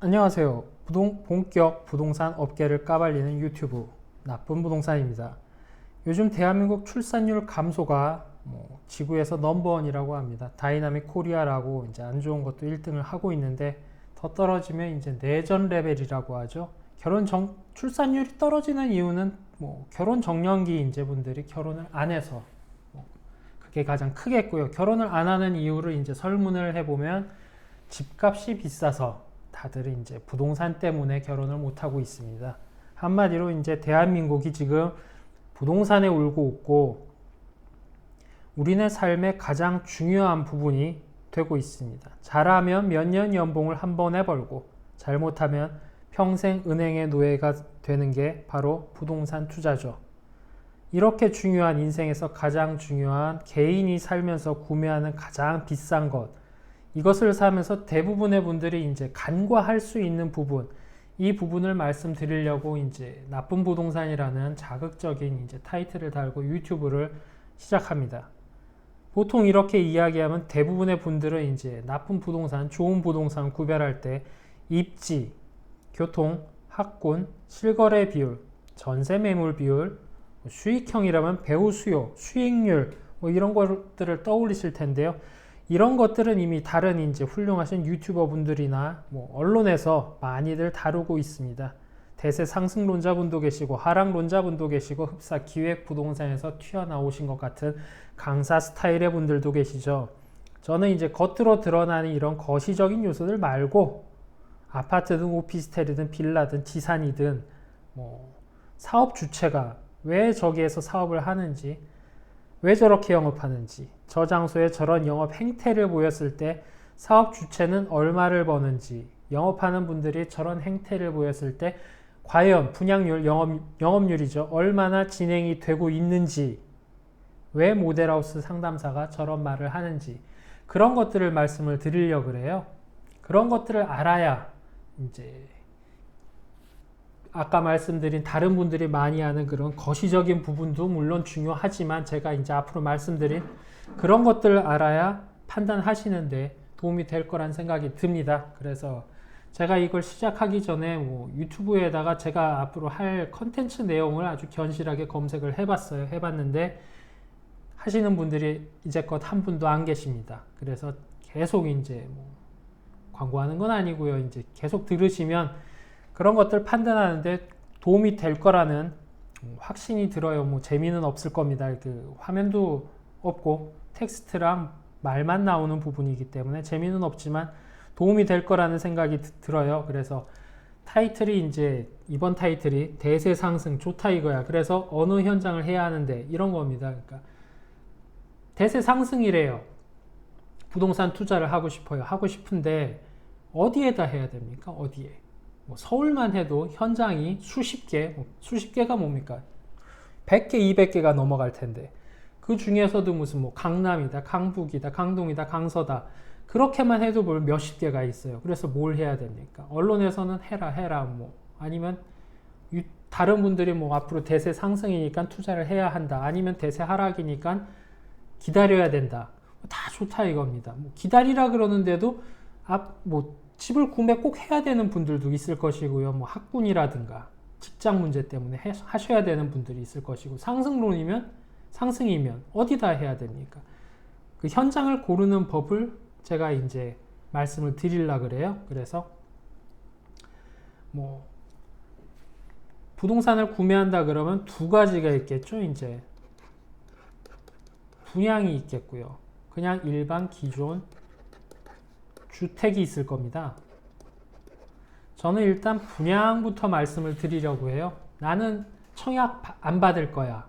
안녕하세요. 본격 부동산 업계를 까발리는 유튜브 나쁜 부동산입니다. 요즘 대한민국 출산율 감소가 지구에서 넘버원이라고 합니다. 다이나믹 코리아라고 이제 안 좋은 것도 1등을 하고 있는데 더 떨어지면 이제 내전 레벨이라고 하죠. 출산율이 떨어지는 이유는 결혼 정년기 인재분들이 결혼을 안 해서 그게 가장 크겠고요. 결혼을 안 하는 이유를 이제 설문을 해보면 집값이 비싸서 다들 이제 부동산 때문에 결혼을 못 하고 있습니다. 한마디로 이제 대한민국이 지금 부동산에 울고 웃고 우리네 삶의 가장 중요한 부분이 되고 있습니다. 잘하면 몇 년 연봉을 한 번에 벌고 잘못하면 평생 은행의 노예가 되는 게 바로 부동산 투자죠. 이렇게 중요한 인생에서 가장 중요한 개인이 살면서 구매하는 가장 비싼 것, 이것을 사면서 대부분의 분들이 이제 간과할 수 있는 부분, 이 부분을 말씀드리려고 이제 나쁜 부동산이라는 자극적인 이제 타이틀을 달고 유튜브를 시작합니다. 보통 이렇게 이야기하면 대부분의 분들은 이제 나쁜 부동산, 좋은 부동산 구별할 때 입지, 교통, 학군, 실거래 비율, 전세 매물 비율, 수익형이라면 배후 수요, 수익률 이런 것들을 떠올리실 텐데요. 이런 것들은 이미 다른 이제 훌륭하신 유튜버 분들이나 언론에서 많이들 다루고 있습니다. 대세 상승론자분도 계시고 하락론자분도 계시고 흡사 기획 부동산에서 튀어나오신 것 같은 강사 스타일의 분들도 계시죠. 저는 이제 겉으로 드러나는 이런 거시적인 요소들 말고 아파트든 오피스텔이든 빌라든 지산이든 사업 주체가 왜 저기에서 사업을 하는지, 왜 저렇게 영업하는지, 저 장소에 저런 영업 행태를 보였을 때 사업 주체는 얼마를 버는지, 영업하는 분들이 저런 행태를 보였을 때 과연 분양률, 영업률이죠. 얼마나 진행이 되고 있는지, 왜 모델하우스 상담사가 저런 말을 하는지, 그런 것들을 말씀을 드리려고 그래요. 그런 것들을 알아야 이제 아까 말씀드린 다른 분들이 많이 하는 그런 거시적인 부분도 물론 중요하지만 제가 이제 앞으로 말씀드린 그런 것들을 알아야 판단하시는데 도움이 될 거란 생각이 듭니다. 그래서 제가 이걸 시작하기 전에 유튜브에다가 제가 앞으로 할 컨텐츠 내용을 아주 견실하게 검색을 해봤어요. 해봤는데 하시는 분들이 이제껏 한 분도 안 계십니다. 그래서 계속 이제 광고하는 건 아니고요. 이제 계속 들으시면 그런 것들 판단하는데 도움이 될 거라는 확신이 들어요. 재미는 없을 겁니다. 그 화면도 없고 텍스트랑 말만 나오는 부분이기 때문에 재미는 없지만 도움이 될 거라는 생각이 들어요. 그래서 타이틀이 이제 이번 타이틀이 대세 상승 좋다 이거야. 그래서 어느 현장을 해야 하는데 이런 겁니다. 그러니까 대세 상승이래요. 부동산 투자를 하고 싶어요. 하고 싶은데 어디에다 해야 됩니까? 어디에? 서울만 해도 현장이 수십 개가 뭡니까? 100개, 200개가 넘어갈 텐데 그 중에서도 무슨 강남이다, 강북이다, 강동이다, 강서다 그렇게만 해도 몇십 개가 있어요. 그래서 뭘 해야 됩니까? 언론에서는 해라 아니면 다른 분들이 앞으로 대세 상승이니까 투자를 해야 한다, 아니면 대세 하락이니까 기다려야 된다, 다 좋다 이겁니다. 기다리라 그러는데도 집을 구매 꼭 해야 되는 분들도 있을 것이고요. 학군이라든가 직장 문제 때문에 하셔야 되는 분들이 있을 것이고, 상승이면 어디다 해야 됩니까? 그 현장을 고르는 법을 제가 이제 말씀을 드리려고 그래요. 그래서 부동산을 구매한다 그러면 두 가지가 있겠죠. 이제 분양이 있겠고요. 그냥 일반 기존 주택이 있을 겁니다. 저는 일단 분양부터 말씀을 드리려고 해요. 나는 청약 안 받을 거야.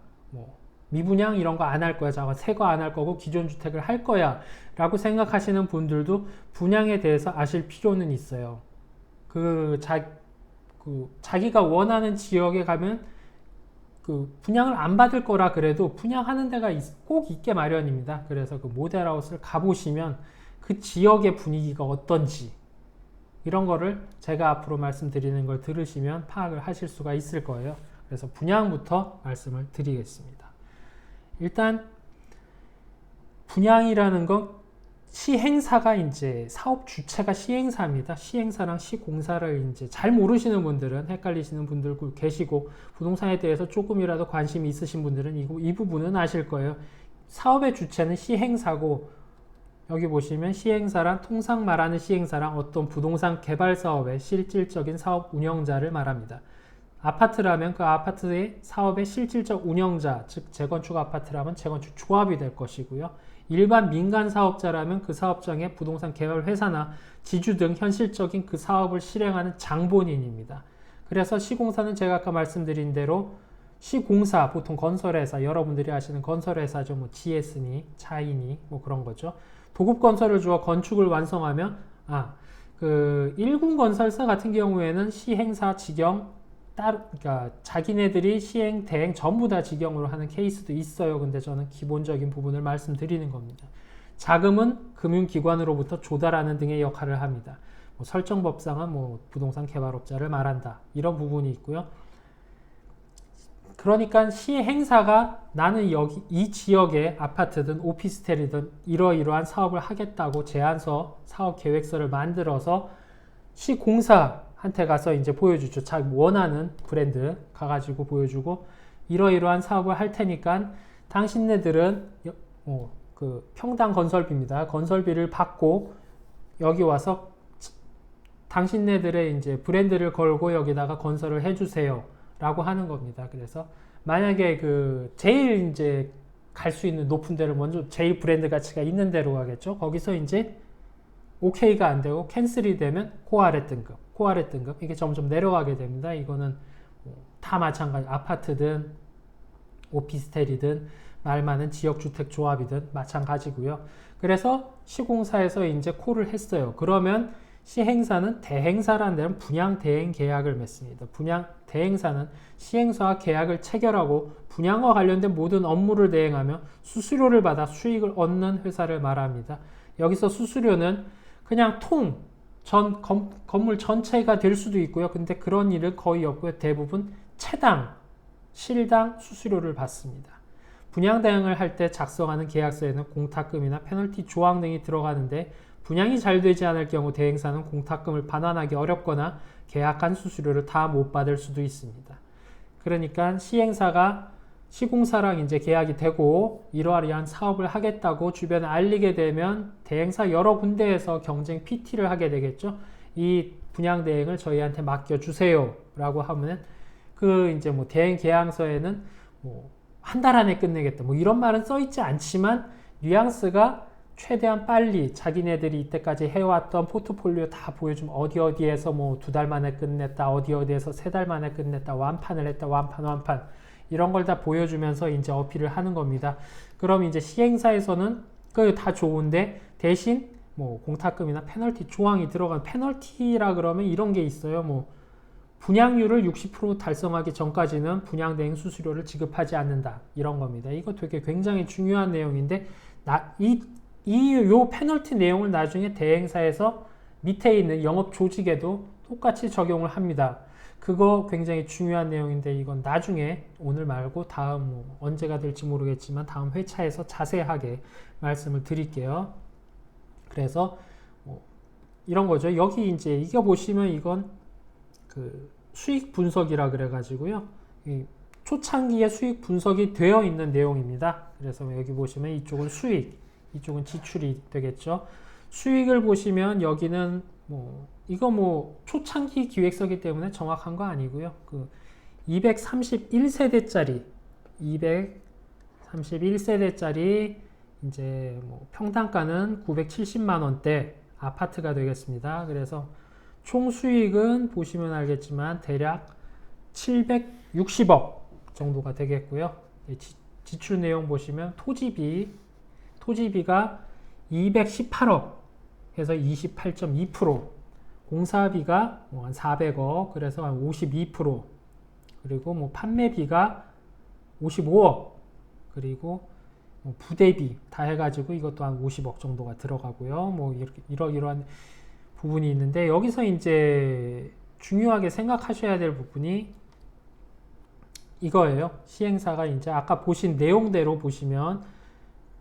미분양 이런 거 안 할 거야. 새 거 안 할 거고 기존 주택을 할 거야 라고 생각하시는 분들도 분양에 대해서 아실 필요는 있어요. 자기가 원하는 지역에 가면 분양을 안 받을 거라 그래도 분양하는 데가 꼭 있게 마련입니다. 그래서 그 모델하우스를 가보시면 그 지역의 분위기가 어떤지 이런 거를 제가 앞으로 말씀드리는 걸 들으시면 파악을 하실 수가 있을 거예요. 그래서 분양부터 말씀을 드리겠습니다. 일단 분양이라는 건 시행사가 이제 사업 주체가 시행사입니다. 시행사랑 시공사를 이제 잘 모르시는 분들은 헷갈리시는 분들 계시고 부동산에 대해서 조금이라도 관심이 있으신 분들은 이 부분은 아실 거예요. 사업의 주체는 시행사고 여기 보시면 시행사란 통상 말하는 시행사랑 어떤 부동산 개발 사업의 실질적인 사업 운영자를 말합니다. 아파트라면 그 아파트의 사업의 실질적 운영자, 즉 재건축 아파트라면 재건축 조합이 될 것이고요. 일반 민간 사업자라면 그 사업장의 부동산 개발 회사나 지주 등 현실적인 그 사업을 실행하는 장본인입니다. 그래서 시공사는 제가 아까 말씀드린 대로 시공사, 보통 건설회사, 여러분들이 아시는 건설회사죠. 뭐 GS니, 차이니, 뭐 그런 거죠. 도급건설을 주어 건축을 완성하면 그 일군건설사 같은 경우에는 시행사 직영 그러니까 자기네들이 시행, 대행 전부 다 직영으로 하는 케이스도 있어요. 근데 저는 기본적인 부분을 말씀드리는 겁니다. 자금은 금융기관으로부터 조달하는 등의 역할을 합니다. 뭐 설정법상은 뭐 부동산 개발업자를 말한다. 이런 부분이 있고요. 그러니까 시행사가 나는 여기 이 지역의 아파트든 오피스텔이든 이러이러한 사업을 하겠다고 제안서, 사업계획서를 만들어서 시공사한테 가서 이제 보여주죠. 자기 원하는 브랜드 가가지고 보여주고 이러이러한 사업을 할 테니까 당신네들은 그 평당 건설비입니다. 건설비를 받고 여기 와서 당신네들의 이제 브랜드를 걸고 여기다가 건설을 해주세요. 라고 하는 겁니다. 그래서 만약에 그 제일 이제 갈 수 있는 높은 데를 먼저 제일 브랜드 가치가 있는 데로 가겠죠. 거기서 이제 OK가 안 되고 캔슬이 되면 고아래 등급 이게 점점 내려가게 됩니다. 이거는 다 마찬가지. 아파트든 오피스텔이든 말 많은 지역주택조합이든 마찬가지고요. 그래서 시공사에서 이제 콜을 했어요. 그러면 시행사는 대행사라는 데는 분양 대행 계약을 맺습니다. 분양 대행사는 시행사와 계약을 체결하고 분양과 관련된 모든 업무를 대행하며 수수료를 받아 수익을 얻는 회사를 말합니다. 여기서 수수료는 그냥 건물 전체가 될 수도 있고요. 근데 그런 일은 거의 없고요. 대부분 채당, 실당 수수료를 받습니다. 분양 대행을 할 때 작성하는 계약서에는 공탁금이나 페널티 조항 등이 들어가는데 분양이 잘 되지 않을 경우 대행사는 공탁금을 반환하기 어렵거나 계약한 수수료를 다 못 받을 수도 있습니다. 그러니까 시행사가 시공사랑 이제 계약이 되고 이러이러한 사업을 하겠다고 주변에 알리게 되면 대행사 여러 군데에서 경쟁 PT를 하게 되겠죠. 이 분양 대행을 저희한테 맡겨주세요 라고 하면 그 이제 뭐 대행 계약서에는 뭐 한 달 안에 끝내겠다 뭐 이런 말은 써 있지 않지만 뉘앙스가 최대한 빨리 자기네들이 이때까지 해왔던 포트폴리오 다 보여주면 어디에서 뭐 2달 만에 끝냈다, 어디에서 3달 만에 끝냈다, 완판을 했다, 완판 이런 걸 다 보여주면서 이제 어필을 하는 겁니다. 그럼 이제 시행사에서는 그게 다 좋은데 대신 뭐 공탁금이나 페널티 조항이 들어간 페널티라 그러면 이런 게 있어요. 뭐 분양률을 60% 달성하기 전까지는 분양 대행 수수료를 지급하지 않는다 이런 겁니다. 이거 되게 굉장히 중요한 내용인데 요 페널티 내용을 나중에 대행사에서 밑에 있는 영업 조직에도 똑같이 적용을 합니다. 그거 굉장히 중요한 내용인데 이건 나중에 오늘 말고 다음 뭐 언제가 될지 모르겠지만 다음 회차에서 자세하게 말씀을 드릴게요. 그래서 이런 거죠. 여기 이제 이거 보시면 이건 그 수익 분석이라 그래가지고요. 이 초창기에 수익 분석이 되어 있는 내용입니다. 그래서 여기 보시면 이쪽은 수익, 이쪽은 지출이 되겠죠. 수익을 보시면 여기는 이거 초창기 기획서기 때문에 정확한 거 아니고요. 그 231세대짜리 이제 평당가는 970만 원대 아파트가 되겠습니다. 그래서 총 수익은 보시면 알겠지만 대략 760억 정도가 되겠고요. 지출 내용 보시면 토지비가 218억 해서 28.2%, 공사비가 한 400억 그래서 한 52%, 그리고 판매비가 55억, 그리고 부대비 다 해가지고 이것도 한 50억 정도가 들어가고요. 이러한 부분이 있는데 여기서 이제 중요하게 생각하셔야 될 부분이 이거예요. 시행사가 이제 아까 보신 내용대로 보시면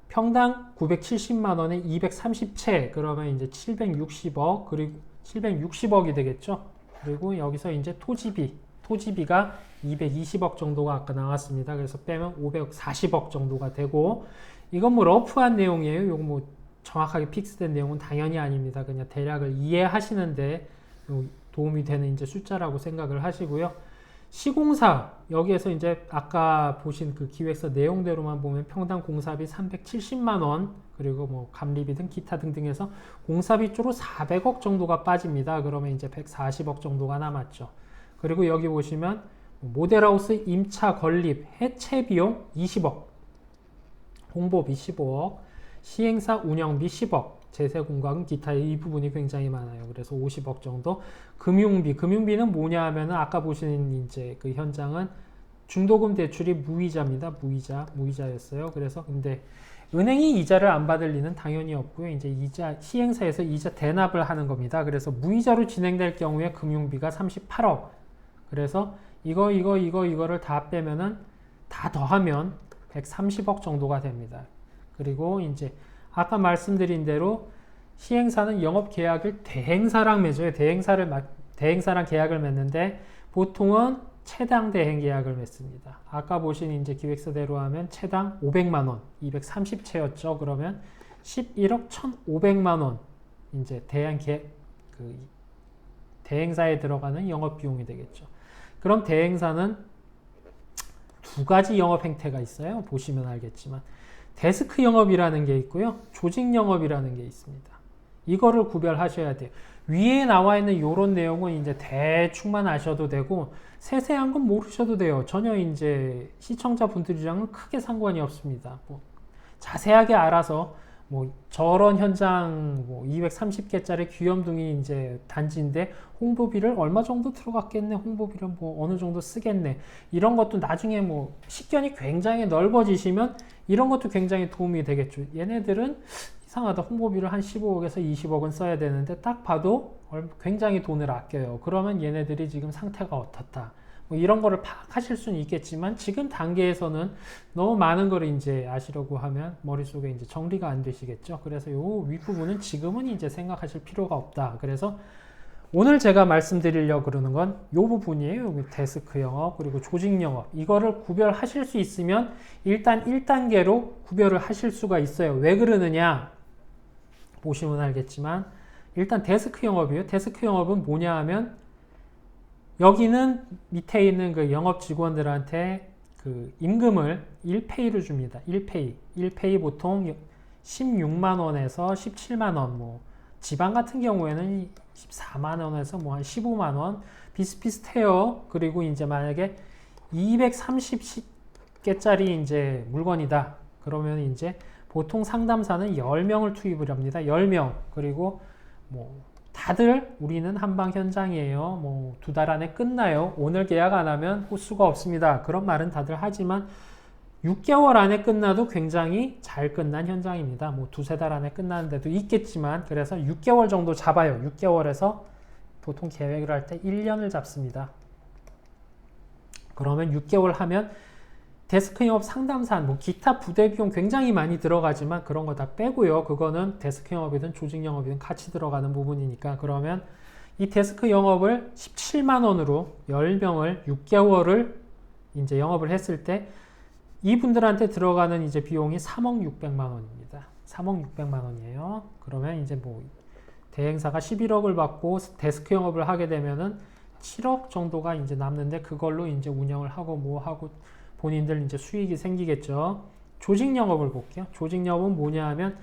평당 970만 원에 230채 그러면 이제 760억 그리고 760억이 되겠죠. 그리고 여기서 이제 토지비가 220억 정도가 아까 나왔습니다. 그래서 빼면 540억 정도가 되고 이건 뭐 러프한 내용이에요. 이거 뭐 정확하게 픽스된 내용은 당연히 아닙니다. 그냥 대략을 이해하시는데 도움이 되는 이제 숫자라고 생각을 하시고요. 시공사 여기에서 이제 아까 보신 그 기획서 내용대로만 보면 평당 공사비 370만 원 그리고 뭐 감리비 등 기타 등등해서 공사비 쪽으로 400억 정도가 빠집니다. 그러면 이제 140억 정도가 남았죠. 그리고 여기 보시면 모델하우스 임차 건립 해체 비용 20억, 홍보비 15억, 시행사 운영비 10억, 제세 공과금 기타 이 부분이 굉장히 많아요. 그래서 50억 정도. 금융비는 뭐냐 하면은 아까 보신 이제 그 현장은 중도금 대출이 무이자입니다. 무이자였어요. 그래서 근데 은행이 이자를 안 받을 리는 당연히 없고요. 이제 시행사에서 이자 대납을 하는 겁니다. 그래서 무이자로 진행될 경우에 금융비가 38억. 그래서 이거를 다 빼면은 다 더하면 130억 정도가 됩니다. 그리고 이제 아까 말씀드린 대로 시행사는 영업 계약을 대행사랑 맺어요. 대행사랑 계약을 맺는데 보통은 채당 대행 계약을 맺습니다. 아까 보신 이제 기획서대로 하면 채당 500만 원, 230채였죠. 그러면 11억 1,500만 원 이제 대행사에 들어가는 영업 비용이 되겠죠. 그럼 대행사는 두 가지 영업 행태가 있어요. 보시면 알겠지만 데스크 영업이라는 게 있고요. 조직 영업이라는 게 있습니다. 이거를 구별하셔야 돼요. 위에 나와 있는 이런 내용은 이제 대충만 아셔도 되고 세세한 건 모르셔도 돼요. 전혀 이제 시청자분들이랑은 크게 상관이 없습니다. 뭐 자세하게 알아서 뭐 저런 현장 뭐 230개짜리 귀염둥이 이제 단지인데 홍보비를 얼마 정도 들어갔겠네, 홍보비를 뭐 어느 정도 쓰겠네, 이런 것도 나중에 뭐 식견이 굉장히 넓어지시면 이런 것도 굉장히 도움이 되겠죠. 얘네들은 이상하다, 홍보비를 한 15억에서 20억은 써야 되는데 딱 봐도 굉장히 돈을 아껴요. 그러면 얘네들이 지금 상태가 어떻다, 뭐 이런 거를 파악하실 수는 있겠지만 지금 단계에서는 너무 많은 걸 이제 아시려고 하면 머릿속에 이제 정리가 안 되시겠죠. 그래서 요 윗부분은 지금은 이제 생각하실 필요가 없다. 그래서 오늘 제가 말씀드리려고 그러는 건 요 부분이에요. 데스크 영업 그리고 조직 영업, 이거를 구별하실 수 있으면 일단 1단계로 구별을 하실 수가 있어요. 왜 그러느냐 보시면 알겠지만 일단 데스크 영업이에요. 데스크 영업은 뭐냐 하면 여기는 밑에 있는 그 영업 직원들한테 그 임금을 1페이를 줍니다. 1페이 보통 16만 원에서 17만 원, 뭐 지방 같은 경우에는 14만 원에서 뭐 한 15만 원 비슷비슷해요. 그리고 이제 만약에 230개짜리 이제 물건이다. 그러면 이제 보통 상담사는 10명을 투입을 합니다. 10명. 그리고 뭐 다들 우리는 한방 현장이에요. 뭐 2달 안에 끝나요. 오늘 계약 안 하면 호수가 없습니다. 그런 말은 다들 하지만 6개월 안에 끝나도 굉장히 잘 끝난 현장입니다. 뭐 2-3달 안에 끝나는 데도 있겠지만 그래서 6개월 정도 잡아요. 6개월에서 보통 계획을 할 때 1년을 잡습니다. 그러면 6개월 하면 데스크 영업 상담사, 뭐 기타 부대 비용 굉장히 많이 들어가지만 그런 거 다 빼고요. 그거는 데스크 영업이든 조직 영업이든 같이 들어가는 부분이니까. 그러면 이 데스크 영업을 17만 원으로 10명을 6개월을 이제 영업을 했을 때 이분들한테 들어가는 이제 비용이 3억 600만 원입니다. 3억 600만 원이에요. 그러면 이제 뭐 대행사가 11억을 받고 데스크 영업을 하게 되면은 7억 정도가 이제 남는데 그걸로 이제 운영을 하고 뭐 하고 본인들 이제 수익이 생기겠죠. 조직 영업을 볼게요. 조직 영업은 뭐냐 하면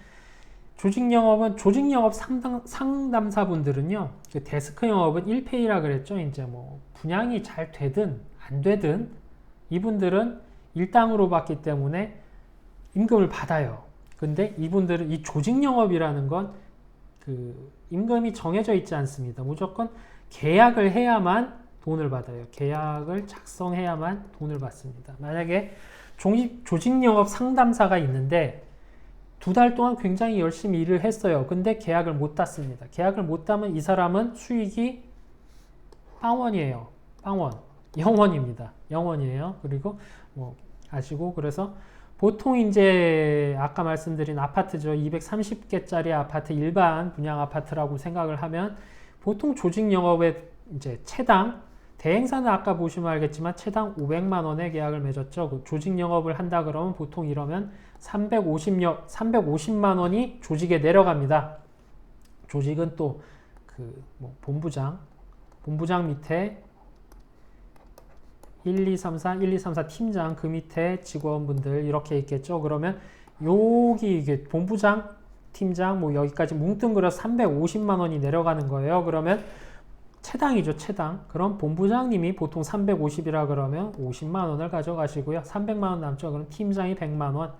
조직 영업 상담사분들은요. 그 데스크 영업은 1페이라 그랬죠. 이제 뭐 분양이 잘 되든 안 되든 이분들은 일당으로 받기 때문에 임금을 받아요. 근데 이분들은 이 조직 영업이라는 건 그 임금이 정해져 있지 않습니다. 무조건 계약을 해야만 돈을 받아요. 계약을 작성해야만 돈을 받습니다. 만약에 조직 영업 상담사가 있는데 2달 동안 굉장히 열심히 일을 했어요. 근데 계약을 못 땄습니다. 계약을 못 따면 이 사람은 수익이 빵원이에요. 빵원. 영원입니다. 영원이에요. 그리고 뭐 아시고 그래서 보통 이제 아까 말씀드린 아파트죠. 230개짜리 아파트, 일반 분양 아파트라고 생각을 하면 보통 조직 영업에 이제 채당, 대행사는 아까 보시면 알겠지만 채당 500만 원의 계약을 맺었죠. 그 조직 영업을 한다 그러면 보통 이러면 350만 원이 조직에 내려갑니다. 조직은 또 그 뭐 본부장 밑에 1, 2, 3, 4 팀장, 그 밑에 직원분들 이렇게 있겠죠. 그러면 여기 이게 본부장, 팀장 뭐 여기까지 뭉뚱그려 350만 원이 내려가는 거예요. 그러면 채당이죠, 채당. 그럼 본부장님이 보통 350이라 그러면 50만 원을 가져가시고요. 300만 원 남죠. 그럼 팀장이 100만 원,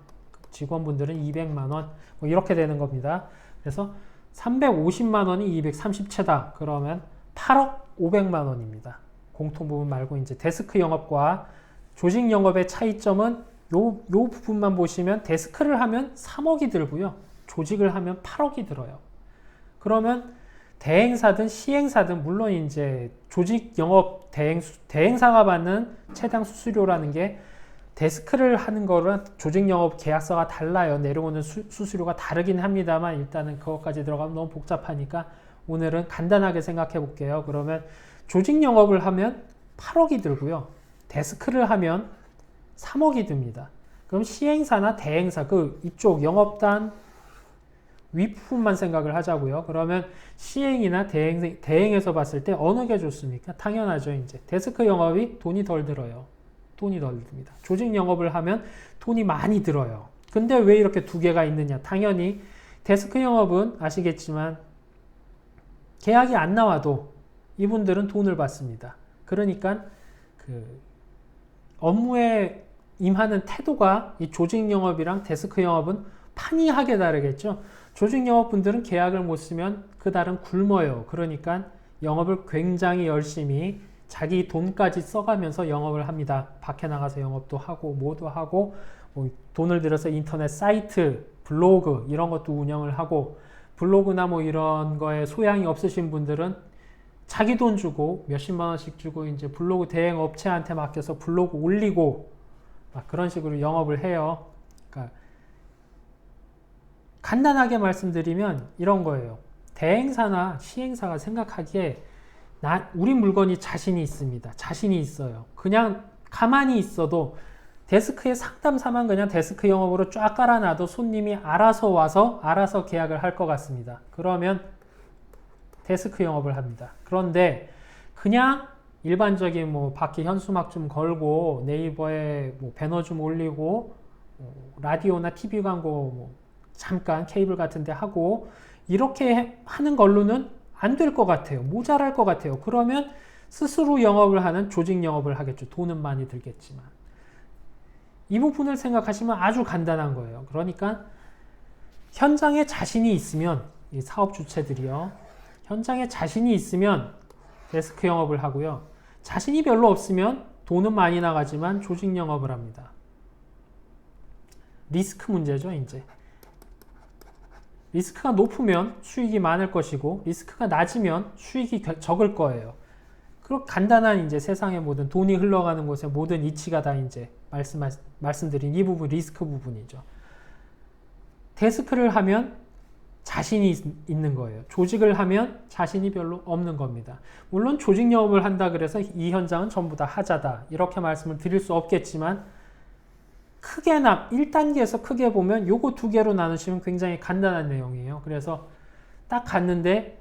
직원분들은 200만 원, 뭐 이렇게 되는 겁니다. 그래서 350만 원이 230채당. 그러면 8억 500만 원입니다. 공통부분 말고 이제 데스크 영업과 조직 영업의 차이점은 요 부분만 보시면 데스크를 하면 3억이 들고요. 조직을 하면 8억이 들어요. 그러면 대행사든 시행사든 물론 이제 조직 영업 대행사가 받는 채당 수수료라는 게 데스크를 하는 거랑 조직 영업 계약서가 달라요. 내려오는 수수료가 다르긴 합니다만 일단은 그것까지 들어가면 너무 복잡하니까 오늘은 간단하게 생각해 볼게요. 그러면 조직 영업을 하면 8억이 들고요. 데스크를 하면 3억이 듭니다. 그럼 시행사나 대행사, 그 이쪽 영업단 윗부분만 생각을 하자고요. 그러면 시행이나 대행에서 봤을 때 어느 게 좋습니까? 당연하죠. 이제 데스크 영업이 돈이 덜 들어요. 돈이 덜 듭니다. 조직 영업을 하면 돈이 많이 들어요. 근데 왜 이렇게 두 개가 있느냐? 당연히 데스크 영업은 아시겠지만 계약이 안 나와도 이분들은 돈을 받습니다. 그러니까 그 업무에 임하는 태도가 이 조직 영업이랑 데스크 영업은 판이하게 다르겠죠. 조직 영업분들은 계약을 못 쓰면 그달은 굶어요. 그러니까 영업을 굉장히 열심히 자기 돈까지 써가면서 영업을 합니다. 밖에 나가서 영업도 하고 뭐도 하고 뭐 돈을 들여서 인터넷 사이트, 블로그 이런 것도 운영을 하고 블로그나 뭐 이런 거에 소양이 없으신 분들은 자기 돈 주고 몇십만 원씩 주고 이제 블로그 대행 업체한테 맡겨서 블로그 올리고 막 그런 식으로 영업을 해요. 그러니까 간단하게 말씀드리면 이런 거예요. 대행사나 시행사가 생각하기에 우리 물건이 자신이 있습니다. 자신이 있어요. 그냥 가만히 있어도 데스크에 상담사만 그냥 데스크 영업으로 쫙 깔아놔도 손님이 알아서 와서 알아서 계약을 할 것 같습니다. 그러면 데스크 영업을 합니다. 그런데 그냥 일반적인 뭐 밖에 현수막 좀 걸고 네이버에 뭐 배너 좀 올리고 라디오나 TV 광고 뭐 잠깐 케이블 같은 데 하고 이렇게 하는 걸로는 안 될 것 같아요. 모자랄 것 같아요. 그러면 스스로 영업을 하는 조직 영업을 하겠죠. 돈은 많이 들겠지만. 이 부분을 생각하시면 아주 간단한 거예요. 그러니까 현장에 자신이 있으면 이 사업 주체들이요. 현장에 자신이 있으면 데스크 영업을 하고요. 자신이 별로 없으면 돈은 많이 나가지만 조직 영업을 합니다. 리스크 문제죠, 이제. 리스크가 높으면 수익이 많을 것이고 리스크가 낮으면 수익이 적을 거예요. 그렇게 간단한 이제 세상의 모든 돈이 흘러가는 곳의 모든 이치가 다 이제 말씀드린 이 부분 리스크 부분이죠. 데스크를 하면 자신이 있는 거예요. 조직을 하면 자신이 별로 없는 겁니다. 물론 조직 영업을 한다 그래서 이 현장은 전부 다 하자다 이렇게 말씀을 드릴 수 없겠지만 크게 1단계에서 크게 보면 요거 두 개로 나누시면 굉장히 간단한 내용이에요. 그래서 딱 갔는데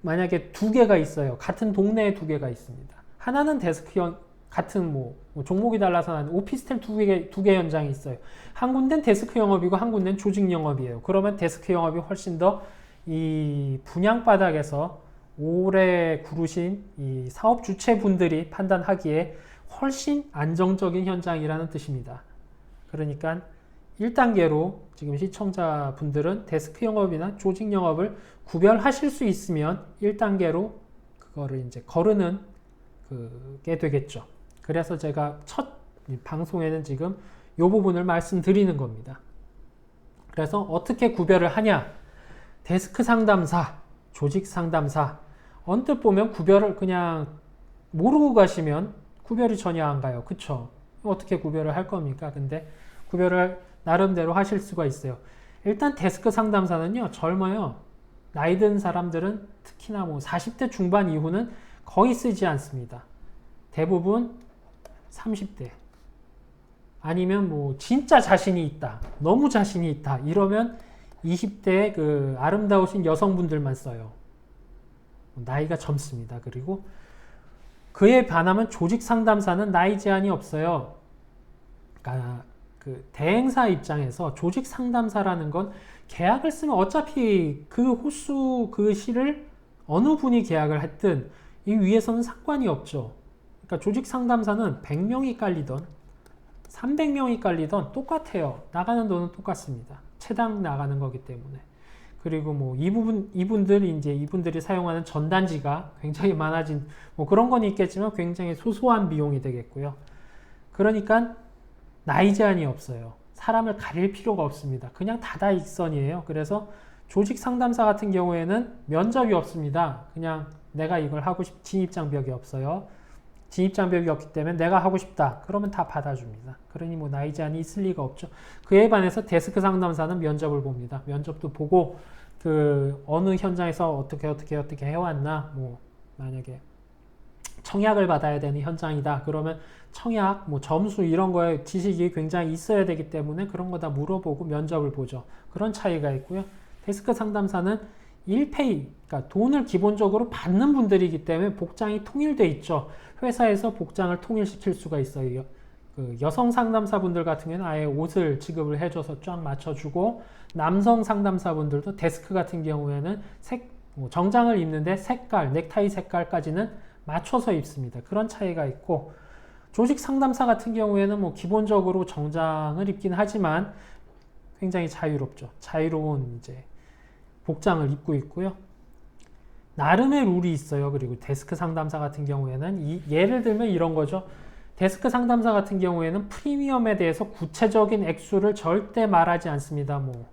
만약에 두 개가 있어요. 같은 동네에 두 개가 있습니다. 하나는 데스크 같은 뭐 종목이 달라서 나는 오피스텔 두 개 현장이 있어요. 한 군데는 데스크 영업이고 한 군데는 조직 영업이에요. 그러면 데스크 영업이 훨씬 더 이 분양바닥에서 오래 구르신 이 사업 주체분들이 판단하기에 훨씬 안정적인 현장이라는 뜻입니다. 그러니까 1단계로 지금 시청자분들은 데스크 영업이나 조직 영업을 구별하실 수 있으면 1단계로 그거를 이제 거르는 그게 되겠죠. 그래서 제가 첫 방송에는 지금 이 부분을 말씀드리는 겁니다. 그래서 어떻게 구별을 하냐? 데스크 상담사, 조직 상담사. 언뜻 보면 구별을 그냥 모르고 가시면 구별이 전혀 안 가요. 그쵸? 어떻게 구별을 할 겁니까? 근데 구별을 나름대로 하실 수가 있어요. 일단 데스크 상담사는요, 젊어요. 나이 든 사람들은 특히나 뭐 40대 중반 이후는 거의 쓰지 않습니다. 대부분 30대. 아니면 뭐 진짜 자신이 있다. 너무 자신이 있다. 이러면 20대 그 아름다우신 여성분들만 써요. 나이가 젊습니다. 그리고 그에 반하면 조직 상담사는 나이 제한이 없어요. 그러니까 그 대행사 입장에서 조직 상담사라는 건 계약을 쓰면 어차피 그 호수 그 시를 어느 분이 계약을 했든 이 위에서는 상관이 없죠. 그러니까 조직 상담사는 100명이 깔리던 300명이 깔리던 똑같아요. 나가는 돈은 똑같습니다. 채당 나가는 거기 때문에. 그리고 뭐 이분들이 사용하는 전단지가 굉장히 많아진 뭐 그런 건 있겠지만 굉장히 소소한 비용이 되겠고요. 그러니까 나이 제한이 없어요. 사람을 가릴 필요가 없습니다. 그냥 다다익선이에요. 그래서 조직 상담사 같은 경우에는 면접이 없습니다. 그냥 내가 이걸 하고 진입장벽이 없어요. 진입장벽이 없기 때문에 내가 하고 싶다. 그러면 다 받아줍니다. 그러니 뭐 나이 제한이 있을 리가 없죠. 그에 반해서 데스크 상담사는 면접을 봅니다. 면접도 보고 그 어느 현장에서 어떻게 해왔나, 뭐 만약에 청약을 받아야 되는 현장이다. 그러면 청약, 뭐 점수 이런 거에 지식이 굉장히 있어야 되기 때문에 그런 거 다 물어보고 면접을 보죠. 그런 차이가 있고요. 데스크 상담사는 1페이, 그러니까 돈을 기본적으로 받는 분들이기 때문에 복장이 통일돼 있죠. 회사에서 복장을 통일시킬 수가 있어요. 그 여성 상담사분들 같은 경우는 아예 옷을 지급을 해줘서 쫙 맞춰주고, 남성 상담사분들도 데스크 같은 경우에는 정장을 입는데 색깔, 넥타이 색깔까지는 맞춰서 입습니다. 그런 차이가 있고, 조직 상담사 같은 경우에는 뭐 기본적으로 정장을 입긴 하지만 굉장히 자유롭죠. 자유로운 이제 복장을 입고 있고요. 나름의 룰이 있어요. 그리고 데스크 상담사 같은 경우에는 예를 들면 이런 거죠. 데스크 상담사 같은 경우에는 프리미엄에 대해서 구체적인 액수를 절대 말하지 않습니다. 뭐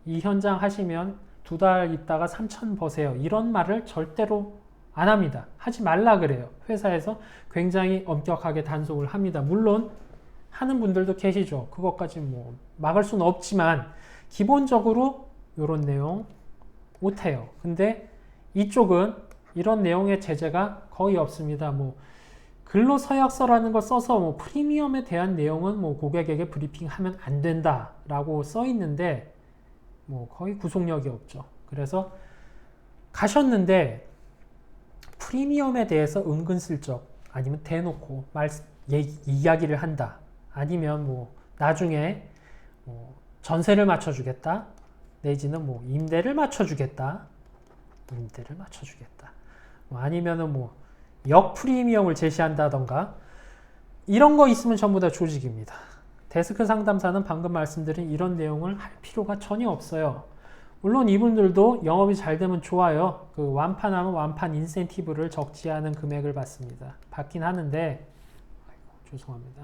이 현장 하시면 2달 있다가 3,000 버세요. 이런 말을 절대로 안 합니다. 하지 말라 그래요. 회사에서 굉장히 엄격하게 단속을 합니다. 물론 하는 분들도 계시죠. 그것까지 뭐 막을 수는 없지만 기본적으로 이런 내용 못해요. 근데 이쪽은 이런 내용의 제재가 거의 없습니다. 뭐 근로서약서라는 걸 써서 뭐 프리미엄에 대한 내용은 뭐 고객에게 브리핑하면 안 된다라고 써 있는데 뭐 거의 구속력이 없죠. 그래서 가셨는데 프리미엄에 대해서 은근슬쩍 아니면 대놓고 이야기를 한다. 아니면 뭐 나중에 뭐 전세를 맞춰주겠다. 내지는 뭐 임대를 맞춰주겠다. 뭐 아니면은 뭐 역프리미엄을 제시한다던가 이런 거 있으면 전부 다 조직입니다. 데스크 상담사는 방금 말씀드린 이런 내용을 할 필요가 전혀 없어요. 물론 이분들도 영업이 잘 되면 좋아요. 그 완판하면 완판 인센티브를 적지 않은 금액을 받습니다. 받긴 하는데 죄송합니다.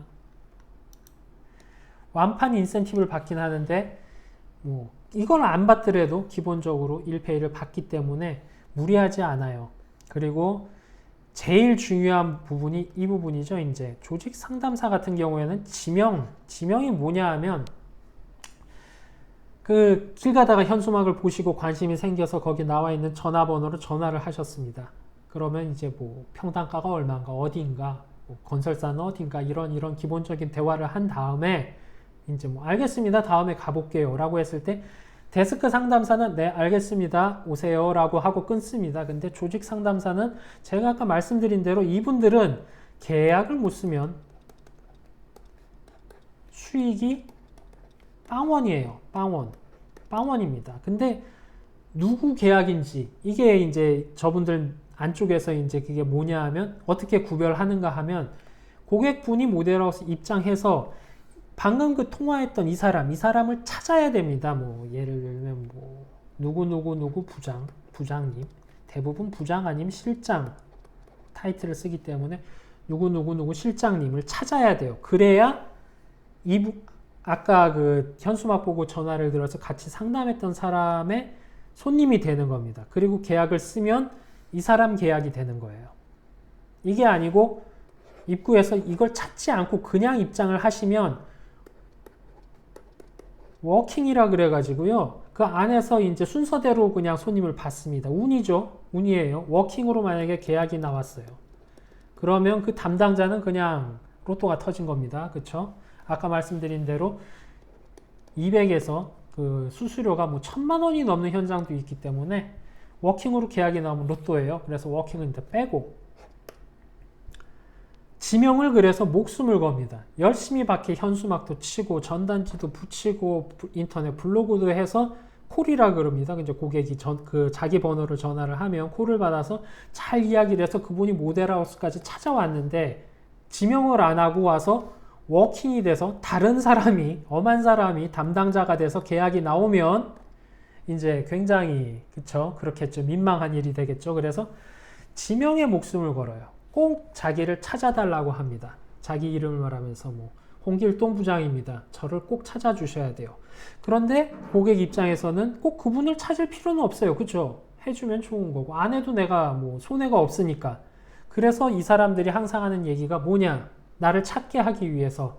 완판 인센티브를 받긴 하는데 뭐 이걸 안 받더라도 기본적으로 1페이를 받기 때문에 무리하지 않아요. 그리고 제일 중요한 부분이 이 부분이죠. 이제 조직 상담사 같은 경우에는 지명이 뭐냐 하면 그 길 가다가 현수막을 보시고 관심이 생겨서 거기 나와 있는 전화번호로 전화를 하셨습니다. 그러면 이제 뭐 평당가가 얼마인가, 어디인가, 뭐 건설사는 어딘가 이런 기본적인 대화를 한 다음에 이제 뭐 알겠습니다. 다음에 가볼게요. 라고 했을 때 데스크 상담사는 네 알겠습니다. 오세요. 라고 하고 끊습니다. 근데 조직 상담사는 제가 아까 말씀드린 대로 이분들은 계약을 못 쓰면 수익이 빵원이에요. 빵원입니다. 근데 누구 계약인지 이게 이제 저분들 안쪽에서 이제 그게 뭐냐 하면 어떻게 구별하는가 하면 고객분이 모델하우스 입장해서 방금 그 통화했던 이 사람을 찾아야 됩니다. 뭐 예를 들면 뭐 누구 부장님, 대부분 부장 아니면 실장 타이틀을 쓰기 때문에 누구 실장님을 찾아야 돼요. 그래야 아까 그 현수막 보고 전화를 들어서 같이 상담했던 사람의 손님이 되는 겁니다. 그리고 계약을 쓰면 이 사람 계약이 되는 거예요. 이게 아니고 입구에서 이걸 찾지 않고 그냥 입장을 하시면 워킹이라 그래가지고요. 그 안에서 이제 순서대로 그냥 손님을 받습니다. 운이죠. 운이에요. 워킹으로 만약에 계약이 나왔어요. 그러면 그 담당자는 그냥 로또가 터진 겁니다. 그쵸? 아까 말씀드린 대로 200에서 그 수수료가 뭐 1000만 원이 넘는 현장도 있기 때문에 워킹으로 계약이 나오면 로또예요. 그래서 워킹은 이제 빼고 지명을 그래서 목숨을 겁니다. 열심히 밖에 현수막도 치고 전단지도 붙이고 인터넷 블로그도 해서 콜이라 그럽니다. 이제 고객이 자기 번호를 전화를 하면 콜을 받아서 잘 이야기를 해서 그분이 모델하우스까지 찾아왔는데 지명을 안 하고 와서 워킹이 돼서 다른 사람이, 엄한 사람이 담당자가 돼서 계약이 나오면 이제 굉장히, 그쵸? 그렇겠죠. 민망한 일이 되겠죠. 그래서 지명에 목숨을 걸어요. 꼭 자기를 찾아달라고 합니다. 자기 이름을 말하면서 뭐 홍길동 부장입니다. 저를 꼭 찾아주셔야 돼요. 그런데 고객 입장에서는 꼭 그분을 찾을 필요는 없어요. 그쵸? 해주면 좋은 거고 안 해도 내가 뭐 손해가 없으니까. 그래서 이 사람들이 항상 하는 얘기가 뭐냐? 나를 찾게 하기 위해서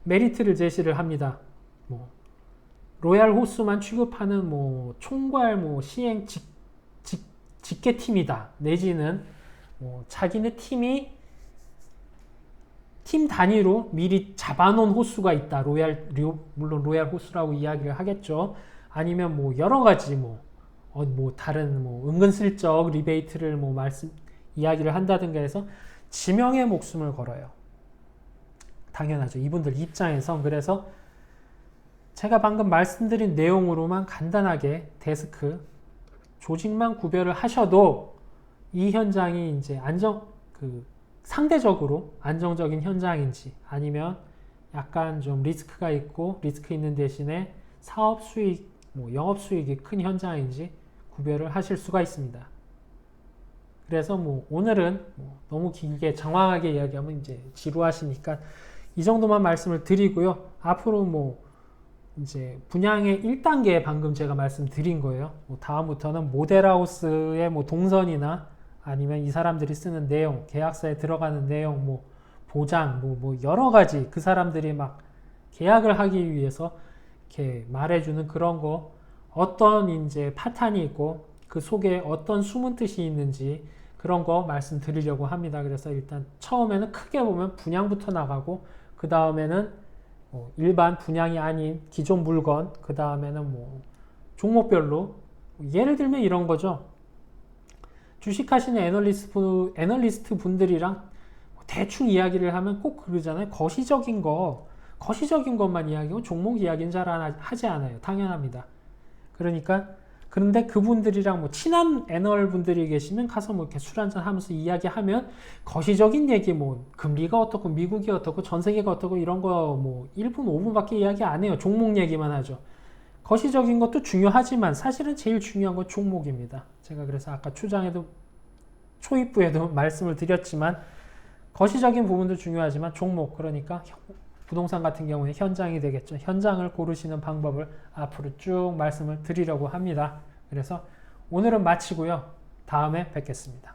메리트를 제시를 합니다. 뭐 로얄 호수만 취급하는 뭐 총괄 뭐 시행 직계팀이다. 내지는 뭐 자기네 팀이 팀 단위로 미리 잡아놓은 호수가 있다. 물론 로얄 호수라고 이야기를 하겠죠. 아니면 뭐 여러 가지 뭐 다른 뭐 은근슬쩍 리베이트를 뭐 이야기를 한다든가 해서 지명의 목숨을 걸어요. 당연하죠. 이분들 입장에선. 그래서 제가 방금 말씀드린 내용으로만 간단하게 데스크 조직만 구별을 하셔도 이 현장이 이제 상대적으로 안정적인 현장인지 아니면 약간 좀 리스크가 있고 리스크 있는 대신에 사업 수익, 뭐 영업 수익이 큰 현장인지 구별을 하실 수가 있습니다. 그래서 뭐 오늘은 너무 길게 장황하게 이야기하면 이제 지루하시니까 이 정도만 말씀을 드리고요. 앞으로 뭐 이제 분양의 1단계 방금 제가 말씀드린 거예요. 뭐 다음부터는 모델하우스의 뭐 동선이나 아니면 이 사람들이 쓰는 내용, 계약서에 들어가는 내용, 뭐 보장, 뭐 여러 가지 그 사람들이 막 계약을 하기 위해서 이렇게 말해주는 그런 거, 어떤 이제 파탄이 있고 그 속에 어떤 숨은 뜻이 있는지 그런 거 말씀드리려고 합니다. 그래서 일단 처음에는 크게 보면 분양부터 나가고 그 다음에는 일반 분양이 아닌 기존 물건, 그 다음에는 뭐 종목별로 예를 들면 이런 거죠. 주식하시는 애널리스트 분들이랑 대충 이야기를 하면 꼭 그러잖아요. 거시적인 것만 이야기하고 종목 이야기는 잘 하지 않아요. 당연합니다. 그런데 그분들이랑 뭐 친한 애널 분들이 계시면 가서 뭐 이렇게 술 한잔 하면서 이야기하면 거시적인 얘기, 뭐 금리가 어떻고 미국이 어떻고 전 세계가 어떻고 이런 거 뭐 1분 5분밖에 이야기 안 해요. 종목 얘기만 하죠. 거시적인 것도 중요하지만 사실은 제일 중요한 건 종목입니다. 제가 그래서 아까 초입부에도 말씀을 드렸지만 거시적인 부분도 중요하지만 종목, 그러니까 부동산 같은 경우에 현장이 되겠죠. 현장을 고르시는 방법을 앞으로 쭉 말씀을 드리려고 합니다. 그래서 오늘은 마치고요. 다음에 뵙겠습니다.